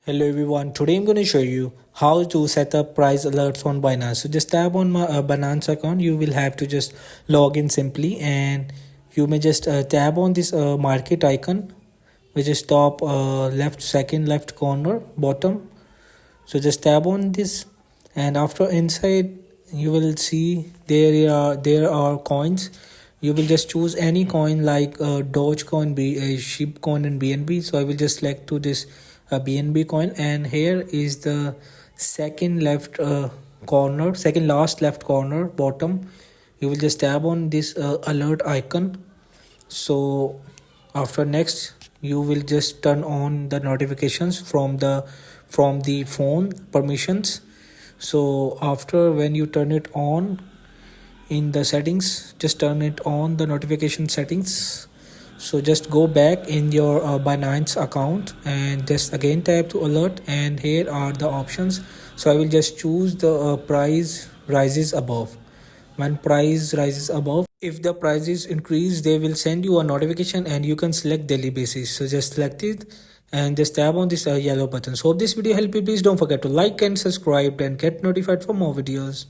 Hello everyone, today I'm going to show you how to set up price alerts on Binance. So just tap on my Binance account. You will have to just log in simply, and you may just tap on this market icon, which is top left, second left corner bottom. So just tap on this, and after inside you will see there are coins. You will just choose any coin like Dogecoin, Shibcoin, and BNB. So I will just select to this BNB coin, and here is the second left corner, second last left corner bottom. You will just tap on this alert icon. So after next you will just turn on the notifications from the phone permissions. So after when you turn it on in the settings, just turn it on the notification settings. So just go back in your Binance account and just again tap to alert, and here are the options. So I will just choose the price rises above. When price rises above, if the prices increase, they will send you a notification and you can select daily basis. So just select it and just tap on this yellow button. So hope this video helped you. Please don't forget to like and subscribe and get notified for more videos.